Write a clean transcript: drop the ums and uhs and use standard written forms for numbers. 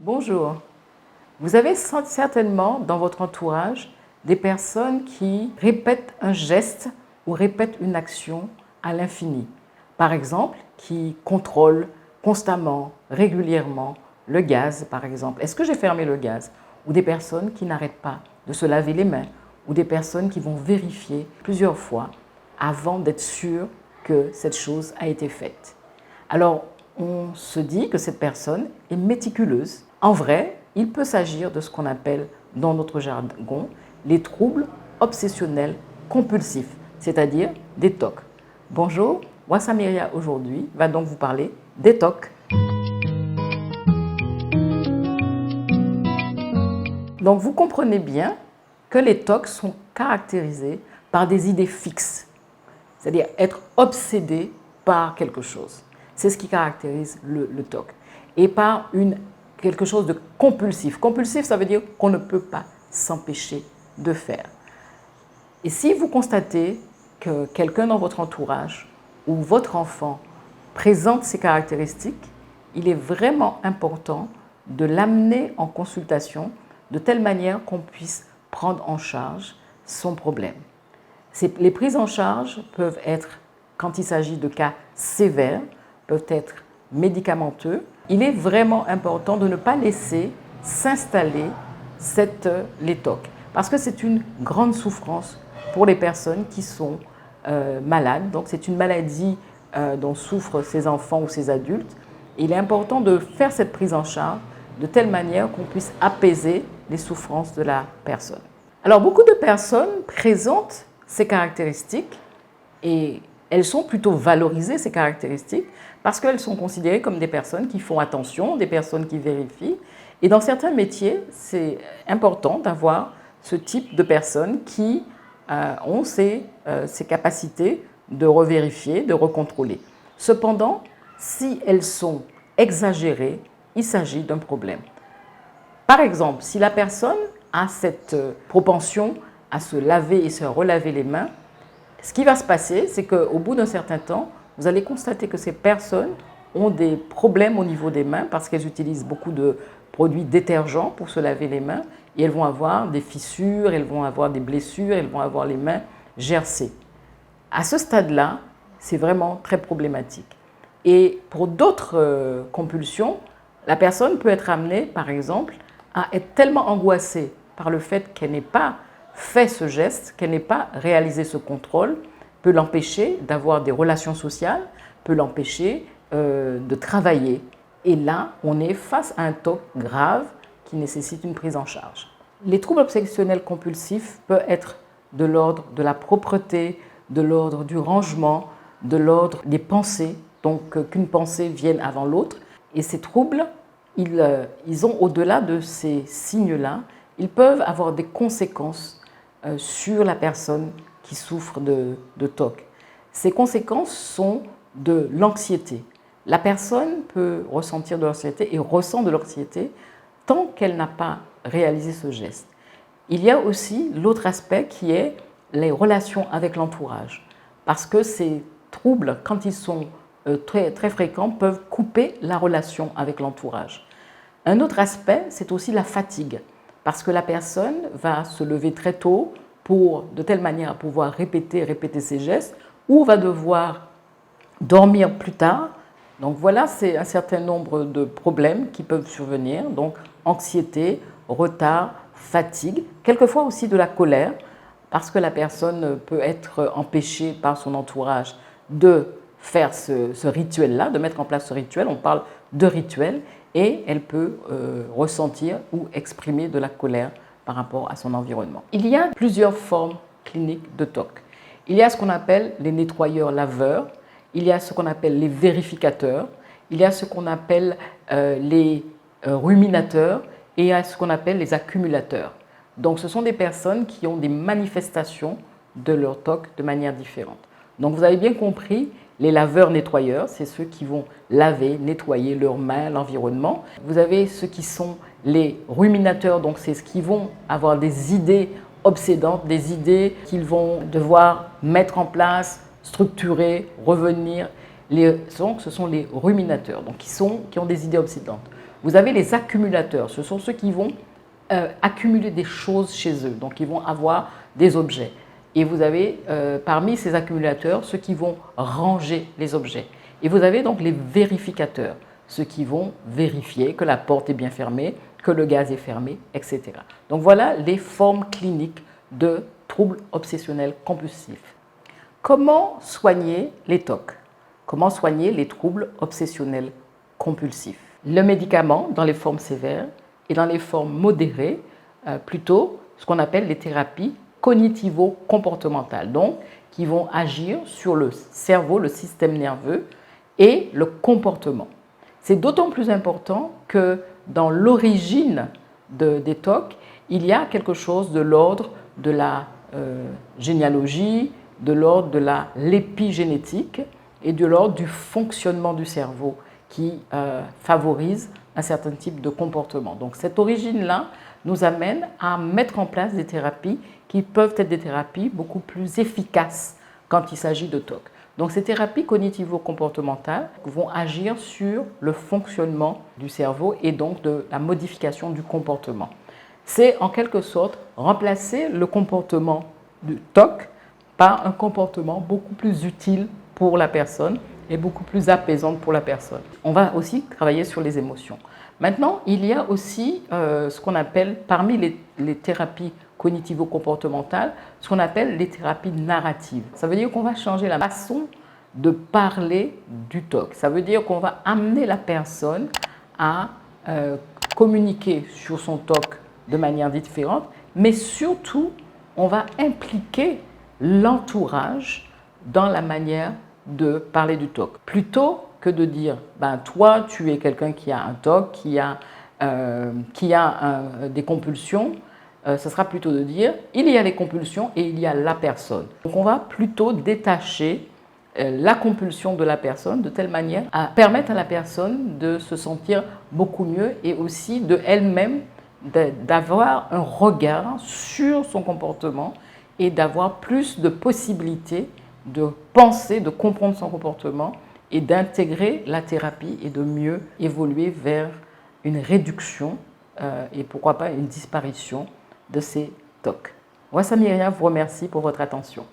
Bonjour. Vous avez certainement dans votre entourage des personnes qui répètent un geste ou répètent une action à l'infini. Par exemple, qui contrôlent constamment, régulièrement le gaz, par exemple. Est-ce que j'ai fermé le gaz? Ou des personnes qui n'arrêtent pas de se laver les mains, ou des personnes qui vont vérifier plusieurs fois avant d'être sûr que cette chose a été faite. Alors, on se dit que cette personne est méticuleuse. En vrai, il peut s'agir de ce qu'on appelle dans notre jargon les troubles obsessionnels compulsifs, c'est-à-dire des TOC. Bonjour, Wassamiria aujourd'hui va donc vous parler des TOC. Donc vous comprenez bien que les TOC sont caractérisés par des idées fixes, c'est-à-dire être obsédé par quelque chose. C'est ce qui caractérise le TOC. Et par quelque chose de compulsif. Compulsif, ça veut dire qu'on ne peut pas s'empêcher de faire. Et si vous constatez que quelqu'un dans votre entourage ou votre enfant présente ces caractéristiques, il est vraiment important de l'amener en consultation de telle manière qu'on puisse prendre en charge son problème. Les prises en charge peuvent être, quand il s'agit de cas sévères, peuvent être médicamenteux. Il est vraiment important de ne pas laisser s'installer les TOC parce que c'est une grande souffrance pour les personnes qui sont malades. Donc c'est une maladie dont souffrent ces enfants ou ces adultes. Il est important de faire cette prise en charge de telle manière qu'on puisse apaiser les souffrances de la personne. Alors beaucoup de personnes présentent ces caractéristiques et elles sont plutôt valorisées, ces caractéristiques, parce qu'elles sont considérées comme des personnes qui font attention, des personnes qui vérifient. Et dans certains métiers, c'est important d'avoir ce type de personnes qui ont ces capacités de revérifier, de recontrôler. Cependant, si elles sont exagérées, il s'agit d'un problème. Par exemple, si la personne a cette propension à se laver et se relaver les mains, ce qui va se passer, c'est qu'au bout d'un certain temps, vous allez constater que ces personnes ont des problèmes au niveau des mains parce qu'elles utilisent beaucoup de produits détergents pour se laver les mains et elles vont avoir des fissures, elles vont avoir des blessures, elles vont avoir les mains gercées. À ce stade-là, c'est vraiment très problématique. Et pour d'autres compulsions, la personne peut être amenée, par exemple, à être tellement angoissée par le fait qu'elle n'ait pas fait ce geste, qu'elle n'ait pas réalisé ce contrôle, peut l'empêcher d'avoir des relations sociales, peut l'empêcher de travailler. Et là, on est face à un TOC grave qui nécessite une prise en charge. Les troubles obsessionnels compulsifs peuvent être de l'ordre de la propreté, de l'ordre du rangement, de l'ordre des pensées, donc qu'une pensée vienne avant l'autre. Et ces troubles, ils ont au-delà de ces signes-là, ils peuvent avoir des conséquences sur la personne qui souffre de TOC. Ces conséquences sont de l'anxiété. La personne peut ressentir de l'anxiété et ressent de l'anxiété tant qu'elle n'a pas réalisé ce geste. Il y a aussi l'autre aspect qui est les relations avec l'entourage. Parce que ces troubles, quand ils sont très, très fréquents, peuvent couper la relation avec l'entourage. Un autre aspect, c'est aussi la fatigue. Parce que la personne va se lever très tôt de telle manière à pouvoir répéter ses gestes, ou va devoir dormir plus tard. Donc voilà, c'est un certain nombre de problèmes qui peuvent survenir. Donc anxiété, retard, fatigue, quelquefois aussi de la colère, parce que la personne peut être empêchée par son entourage de faire ce rituel-là, de mettre en place ce rituel. On parle de rituel. Et elle peut ressentir ou exprimer de la colère par rapport à son environnement. Il y a plusieurs formes cliniques de TOC. Il y a ce qu'on appelle les nettoyeurs-laveurs, il y a ce qu'on appelle les vérificateurs, il y a ce qu'on appelle les ruminateurs et il y a ce qu'on appelle les accumulateurs. Donc ce sont des personnes qui ont des manifestations de leur TOC de manière différente. Donc vous avez bien compris, les laveurs-nettoyeurs, c'est ceux qui vont laver, nettoyer leurs mains, l'environnement. Vous avez ceux qui sont les ruminateurs, donc c'est ceux qui vont avoir des idées obsédantes, des idées qu'ils vont devoir mettre en place, structurer, revenir. Donc ce sont les ruminateurs, donc qui ont des idées obsédantes. Vous avez les accumulateurs, ce sont ceux qui vont accumuler des choses chez eux, donc ils vont avoir des objets. Et vous avez parmi ces accumulateurs ceux qui vont ranger les objets. Et vous avez donc les vérificateurs, ceux qui vont vérifier que la porte est bien fermée, que le gaz est fermé, etc. Donc voilà les formes cliniques de troubles obsessionnels compulsifs. Comment soigner les TOC? Comment soigner les troubles obsessionnels compulsifs? Le médicament dans les formes sévères et dans les formes modérées, plutôt ce qu'on appelle les thérapies cognitivo-comportementales, donc qui vont agir sur le cerveau, le système nerveux et le comportement. C'est d'autant plus important que dans l'origine des TOC, il y a quelque chose de l'ordre de la généalogie, de l'ordre de l'épigénétique et de l'ordre du fonctionnement du cerveau qui favorise un certain type de comportement. Donc cette origine-là nous amène à mettre en place des thérapies qui peuvent être des thérapies beaucoup plus efficaces quand il s'agit de TOC. Donc ces thérapies cognitivo-comportementales vont agir sur le fonctionnement du cerveau et donc de la modification du comportement. C'est en quelque sorte remplacer le comportement du TOC par un comportement beaucoup plus utile pour la personne et beaucoup plus apaisante pour la personne. On va aussi travailler sur les émotions. Maintenant, il y a aussi ce qu'on appelle, parmi les thérapies cognitivo-comportementales, ce qu'on appelle les thérapies narratives. Ça veut dire qu'on va changer la façon de parler du TOC. Ça veut dire qu'on va amener la personne à communiquer sur son TOC de manière différente, mais surtout, on va impliquer l'entourage dans la manière de parler du TOC. Plutôt que de dire, ben, toi, tu es quelqu'un qui a un TOC, qui a des compulsions, ce sera plutôt de dire, il y a les compulsions et il y a la personne. Donc on va plutôt détacher la compulsion de la personne de telle manière à permettre à la personne de se sentir beaucoup mieux et aussi de elle-même d'avoir un regard sur son comportement et d'avoir plus de possibilités de penser, de comprendre son comportement et d'intégrer la thérapie et de mieux évoluer vers une réduction et pourquoi pas une disparition de ces TOC. Moi, Myriam vous remercie pour votre attention.